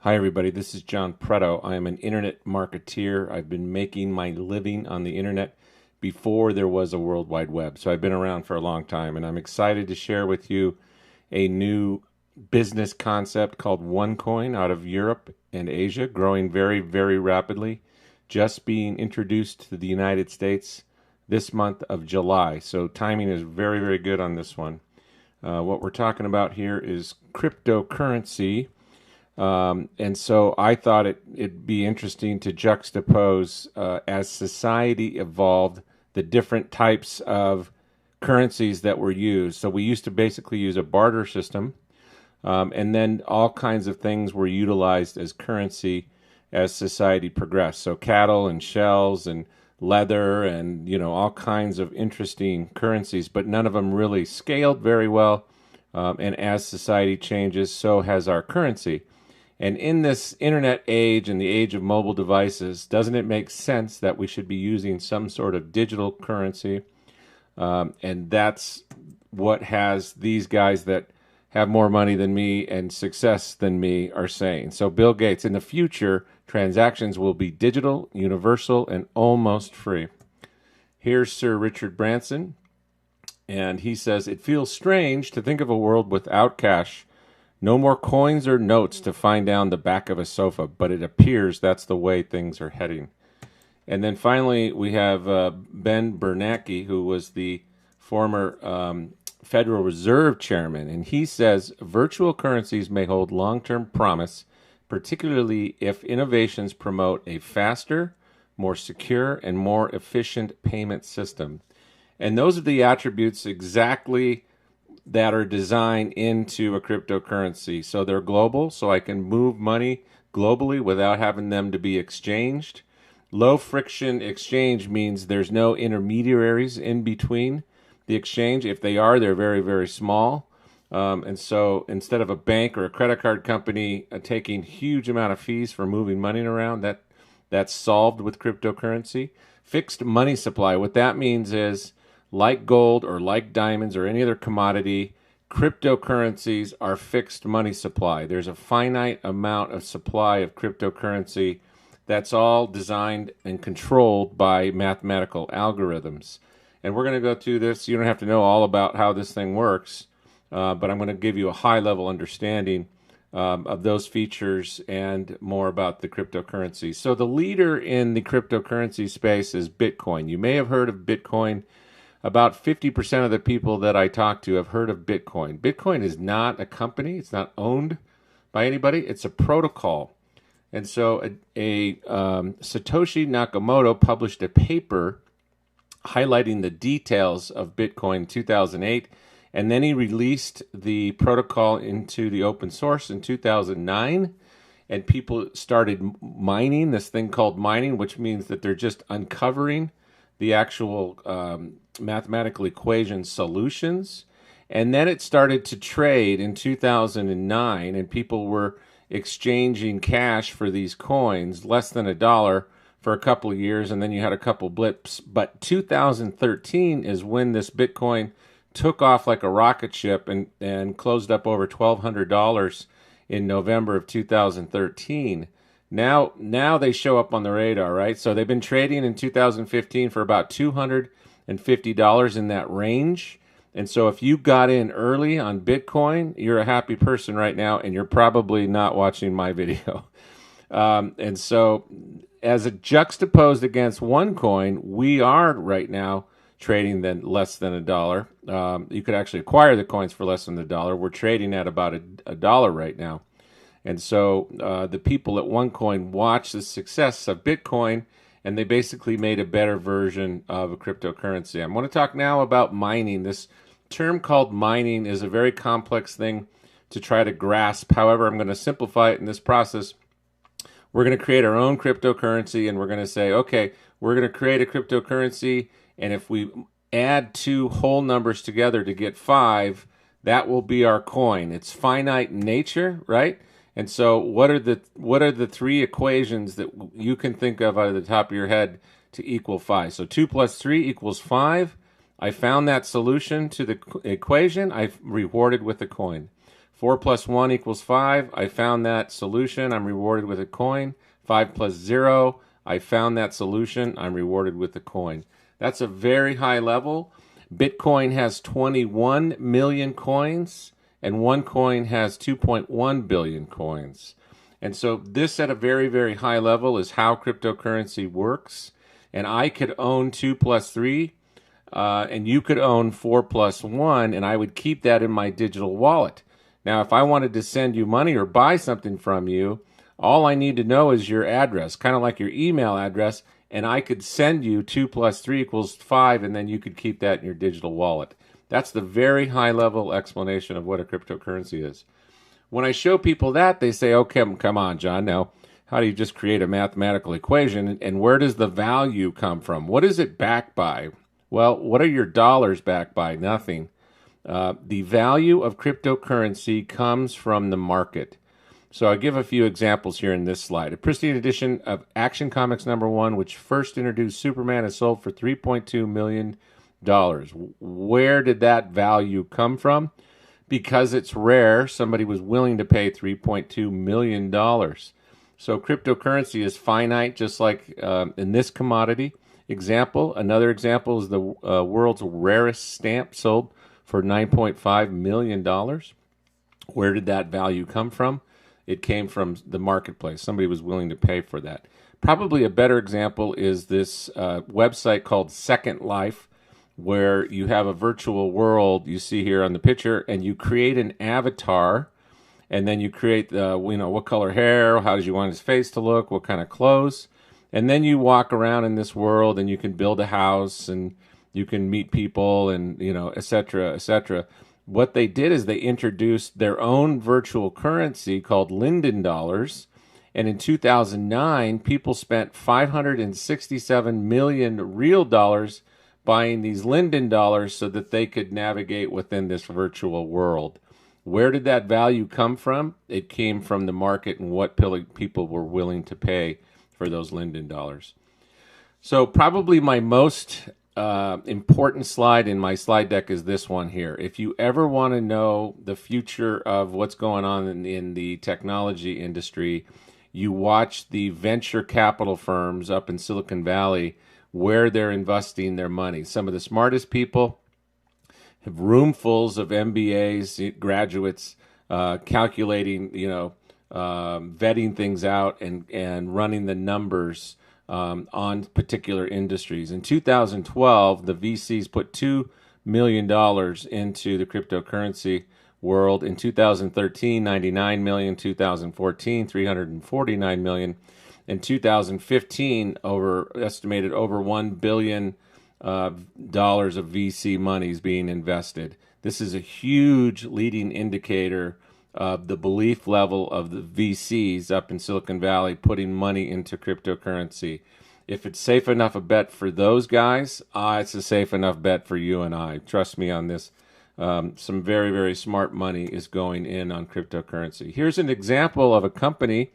Hi, everybody. This is John Preto. I am an internet marketeer. I've been making my living on the internet before there was a World Wide Web. So I've been around for a long time, and I'm excited to share with you a new business concept called OneCoin out of Europe and Asia, growing very, very rapidly, just being introduced to the United States this month of July. So timing is very, very good on this one. What we're talking about here is cryptocurrency. And so I thought it'd be interesting to juxtapose as society evolved the different types of currencies that were used. So we used to basically use a barter system, and then all kinds of things were utilized as currency as society progressed. So cattle and shells and leather and all kinds of interesting currencies, but none of them really scaled very well. And as society changes, so has our currency. And in this internet age and the age of mobile devices, doesn't it make sense that we should be using some sort of digital currency? And that's what has these guys that have more money than me and success than me are saying. So Bill Gates, in the future, transactions will be digital, universal, and almost free. Here's Sir Richard Branson, and he says, "It feels strange to think of a world without cash. No more coins or notes to find down the back of a sofa, but it appears that's the way things are heading." And then finally, we have Ben Bernanke, who was the former Federal Reserve chairman, and he says virtual currencies may hold long-term promise, particularly if innovations promote a faster, more secure, and more efficient payment system. And those are the attributes exactly that are designed into a cryptocurrency. So they're global, so I can move money globally without having them to be exchanged. Low friction exchange means there's no intermediaries in between the exchange. If they are, they're very, very small. And so instead of a bank or a credit card company taking huge amount of fees for moving money around, that's solved with cryptocurrency. Fixed money supply. What that means is, like gold or like diamonds or any other commodity, cryptocurrencies are fixed money supply. There's a finite amount of supply of cryptocurrency that's all designed and controlled by mathematical algorithms. And we're going to go through this. You don't have to know all about how this thing works, but I'm going to give you a high-level understanding of those features and more about the cryptocurrency. So the leader in the cryptocurrency space is Bitcoin. You may have heard of Bitcoin. About 50% of the people that I talk to have heard of Bitcoin. Bitcoin is not a company. It's not owned by anybody. It's a protocol. And so Satoshi Nakamoto published a paper highlighting the details of Bitcoin in 2008, and then he released the protocol into the open source in 2009, and people started mining, this thing called mining, which means that they're just uncovering the actual mathematical equation solutions. And then it started to trade in 2009, and people were exchanging cash for these coins, less than $1 for a couple of years, and then you had a couple blips. But 2013 is when this Bitcoin took off like a rocket ship and closed up over $1,200 in November of 2013. Now they show up on the radar, right? So they've been trading in 2015 for about $250 in that range. And so if you got in early on Bitcoin, you're a happy person right now, and you're probably not watching my video. And so as a juxtaposed against OneCoin, we are right now trading less than $1. You could actually acquire the coins for less than $1. We're trading at about $1 right now. And so the people at OneCoin watched the success of Bitcoin, and they basically made a better version of a cryptocurrency. I'm going to talk now about mining. This term called mining is a very complex thing to try to grasp. However, I'm going to simplify it in this process. We're going to create our own cryptocurrency, and we're going to say, okay, we're going to create a cryptocurrency, and if we add two whole numbers together to get 5, that will be our coin. It's finite in nature, right? And so what are the 3 equations that you can think of out of the top of your head to equal 5? So 2 plus 3 equals 5. I found that solution to the equation. I've rewarded with a coin. 4 plus 1 equals 5. I found that solution. I'm rewarded with a coin. 5 plus 0. I found that solution. I'm rewarded with a coin. That's a very high level. Bitcoin has 21 million coins, and OneCoin has 2.1 billion coins. And so this at a very, very high level is how cryptocurrency works. And I could own 2 plus 3, and you could own 4 plus 1, and I would keep that in my digital wallet. Now, if I wanted to send you money or buy something from you, all I need to know is your address, kind of like your email address, and I could send you 2 plus 3 equals 5, and then you could keep that in your digital wallet. That's the very high-level explanation of what a cryptocurrency is. When I show people that, they say, okay, come on, John, now, how do you just create a mathematical equation, and where does the value come from? What is it backed by? Well, what are your dollars backed by? Nothing. The value of cryptocurrency comes from the market. So I'll give a few examples here in this slide. A pristine edition of Action Comics #1, which first introduced Superman, is sold for $3.2 million. Where did that value come from? Because it's rare, somebody was willing to pay $3.2 million. So cryptocurrency is finite, just like in this commodity example. Another example is the world's rarest stamp sold for $9.5 million. Where did that value come from? It came from the marketplace. Somebody was willing to pay for that. Probably a better example is this website called Second Life, where you have a virtual world you see here on the picture, and you create an avatar, and then you create what color hair, how does you want his face to look, what kind of clothes, and then you walk around in this world, and you can build a house, and you can meet people, and et cetera, et cetera. What they did is they introduced their own virtual currency called Linden dollars, and in 2009, people spent 567 million real dollars buying these Linden dollars so that they could navigate within this virtual world. Where did that value come from? It came from the market and what people were willing to pay for those Linden dollars. So probably my most important slide in my slide deck is this one here. If you ever want to know the future of what's going on in the technology industry, you watch the venture capital firms up in Silicon Valley where they're investing their money. Some of the smartest people have roomfuls of MBAs, graduates, calculating, vetting things out and running the numbers on particular industries. In 2012, the VCs put $2 million into the cryptocurrency world. In 2013, 99 million. 2014, 349 million. In 2015, estimated over $1 billion of VC monies being invested. This is a huge leading indicator of the belief level of the VCs up in Silicon Valley putting money into cryptocurrency. If it's safe enough a bet for those guys, it's a safe enough bet for you and I. Trust me on this. Some very, very smart money is going in on cryptocurrency. Here's an example of a company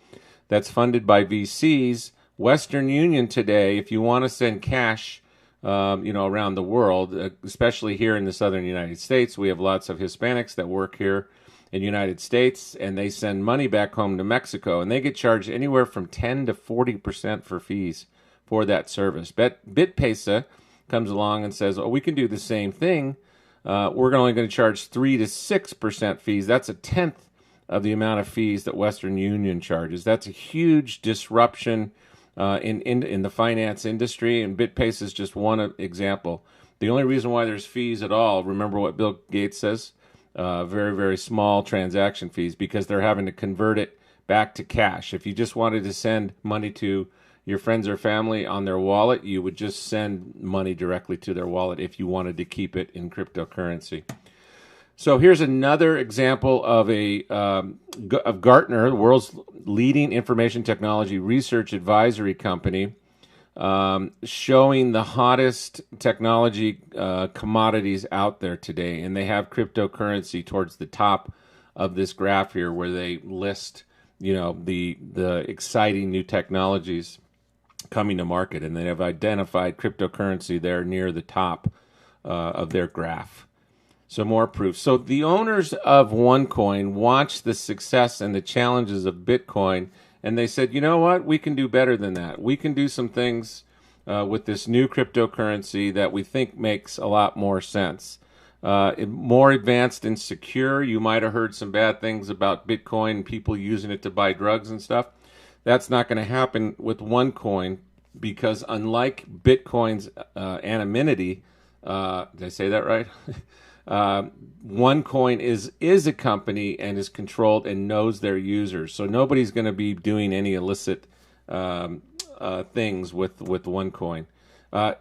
that's funded by VCs. Western Union today, if you want to send cash around the world, especially here in the southern United States, we have lots of Hispanics that work here in the United States, and they send money back home to Mexico, and they get charged anywhere from 10 to 40% for fees for that service. BitPesa comes along and says, we can do the same thing. We're only going to charge 3 to 6% fees. That's a tenth of the amount of fees that Western Union charges. That's a huge disruption in the finance industry, and BitPesa is just one example. The only reason why there's fees at all, remember what Bill Gates says, very, very small transaction fees, because they're having to convert it back to cash. If you just wanted to send money to your friends or family on their wallet, you would just send money directly to their wallet if you wanted to keep it in cryptocurrency. So here's another example of of Gartner, the world's leading information technology research advisory company, showing the hottest technology commodities out there today. And they have cryptocurrency towards the top of this graph here, where they list, the exciting new technologies coming to market. And they have identified cryptocurrency there near the top of their graph. So more proof. So the owners of OneCoin watched the success and the challenges of Bitcoin, and they said, you know what? We can do better than that. We can do some things with this new cryptocurrency that we think makes a lot more sense. More advanced and secure. You might have heard some bad things about Bitcoin, people using it to buy drugs and stuff. That's not going to happen with OneCoin because unlike Bitcoin's anonymity, did I say that right? OneCoin is a company and is controlled and knows their users. So nobody's going to be doing any illicit things with OneCoin.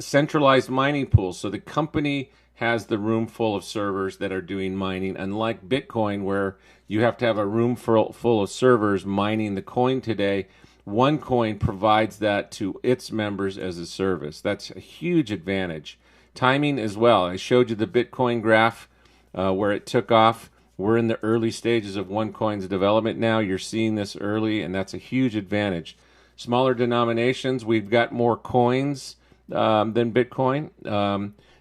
Centralized mining pools. So the company has the room full of servers that are doing mining, unlike Bitcoin, where you have to have a room full of servers mining the coin today. OneCoin provides that to its members as a service. That's a huge advantage. Timing as well. I showed you the Bitcoin graph where it took off. We're in the early stages of OneCoin's development now. You're seeing this early, and that's a huge advantage. Smaller denominations, we've got more coins than Bitcoin.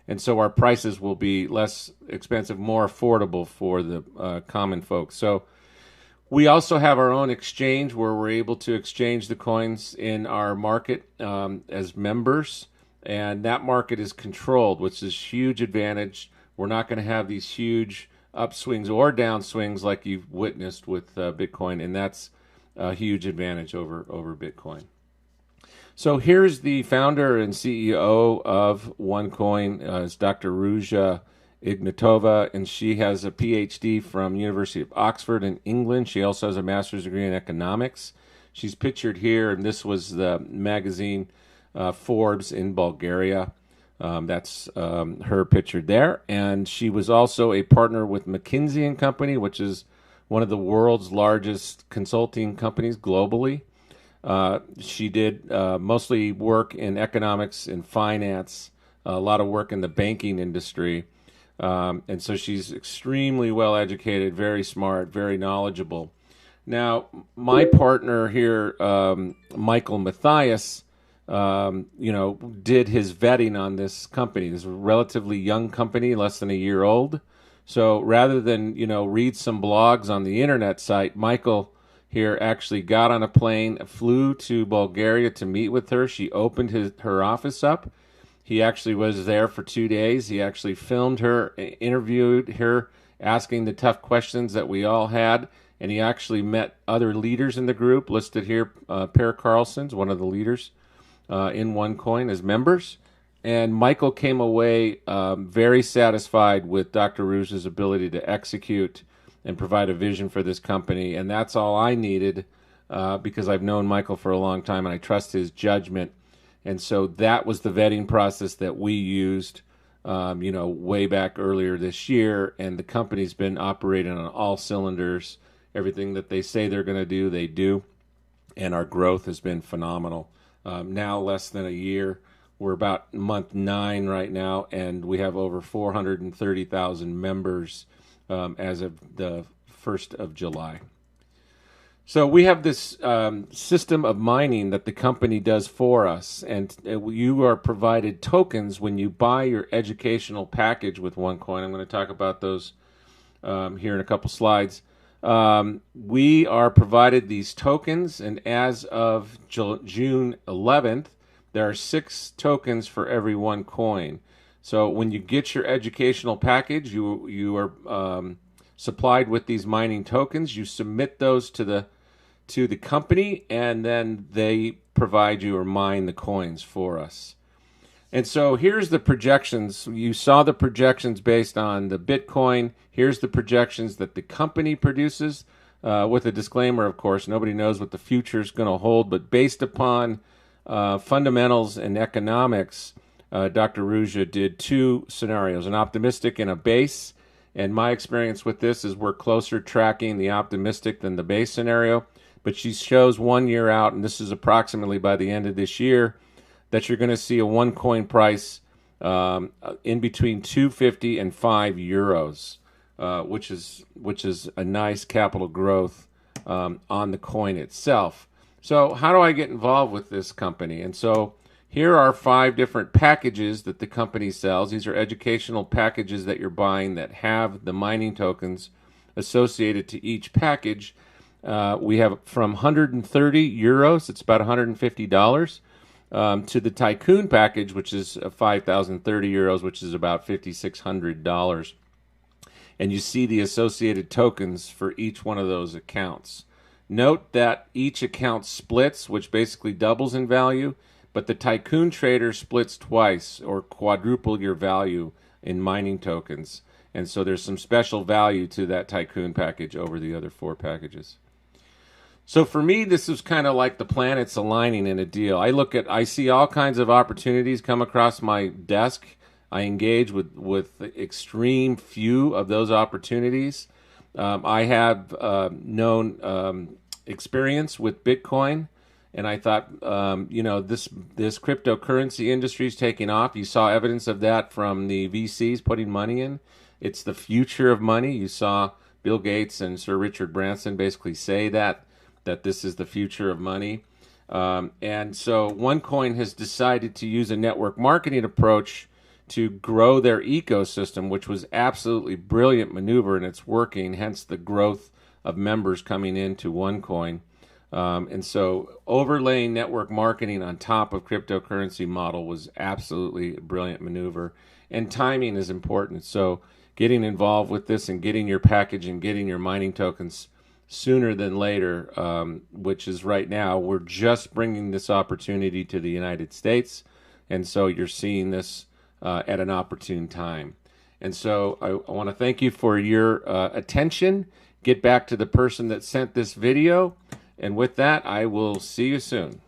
And so our prices will be less expensive, more affordable for the common folks. So we also have our own exchange where we're able to exchange the coins in our market as members. And that market is controlled, which is a huge advantage. We're not going to have these huge upswings or downswings like you've witnessed with Bitcoin. And that's a huge advantage over Bitcoin. So here's the founder and CEO of OneCoin, is Dr. Ruja Ignatova, and she has a PhD from University of Oxford in England. She also has a master's degree in economics. She's pictured here, and this was the magazine Forbes in Bulgaria. That's her pictured there. And she was also a partner with McKinsey & Company, which is one of the world's largest consulting companies globally. She did mostly work in economics and finance, a lot of work in the banking industry. And so she's extremely well educated, very smart, very knowledgeable. Now, my partner here, Michael Matthias, did his vetting on this company. This is a relatively young company, less than a year old. So rather than, read some blogs on the internet site, Michael here actually got on a plane, flew to Bulgaria to meet with her. She opened her office up. He actually was there for 2 days. He actually filmed her, interviewed her, asking the tough questions that we all had. And he actually met other leaders in the group, listed here, Per Carlson's one of the leaders in OneCoin as members. And Michael came away very satisfied with Dr. Ruja's ability to execute and provide a vision for this company. And that's all I needed because I've known Michael for a long time and I trust his judgment. And so that was the vetting process that we used, way back earlier this year. And the company's been operating on all cylinders. Everything that they say they're going to do, they do. And our growth has been phenomenal. Now less than a year. We're about month 9 right now, and we have over 430,000 members as of the 1st of July. So we have this system of mining that the company does for us, and you are provided tokens when you buy your educational package with OneCoin. I'm going to talk about those here in a couple slides. We are provided these tokens, and as of June 11th, there are 6 tokens for every 1 coin. So when you get your educational package, you are supplied with these mining tokens. You submit those to the company, and then they provide you or mine the coins for us. And so here's the projections. You saw the projections based on the Bitcoin. Here's the projections that the company produces, with a disclaimer, of course. Nobody knows what the future is going to hold, but based upon fundamentals and economics, Dr. Ruja did 2 scenarios, an optimistic and a base. And my experience with this is we're closer tracking the optimistic than the base scenario. But she shows 1 year out, and this is approximately by the end of this year, that you're going to see a OneCoin price in between 250 and 5 euros, which is a nice capital growth on the coin itself. So how do I get involved with this company? And so Here are 5 different packages that the company sells. These are educational packages that you're buying that have the mining tokens associated to each package. We have from 130 euros, it's about $150, to the Tycoon package, which is 5,030 euros, which is about $5,600. And you see the associated tokens for each one of those accounts. Note that each account splits, which basically doubles in value, but the Tycoon trader splits twice or quadruple your value in mining tokens. And so there's some special value to that Tycoon package over the other 4 packages. So for me, this is kind of like the planets aligning in a deal. I see all kinds of opportunities come across my desk. I engage with extreme few of those opportunities. I have known experience with Bitcoin, and I thought, this cryptocurrency industry is taking off. You saw evidence of that from the VCs putting money in. It's the future of money. You saw Bill Gates and Sir Richard Branson basically say that this is the future of money. And so OneCoin has decided to use a network marketing approach to grow their ecosystem, which was absolutely brilliant maneuver, and it's working, hence the growth of members coming into OneCoin. And so overlaying network marketing on top of cryptocurrency model was absolutely a brilliant maneuver. And timing is important. So getting involved with this and getting your package and getting your mining tokens sooner than later, which is right now. We're just bringing this opportunity to the United States. And so you're seeing this at an opportune time. And so I want to thank you for your attention. Get back to the person that sent this video. And with that, I will see you soon.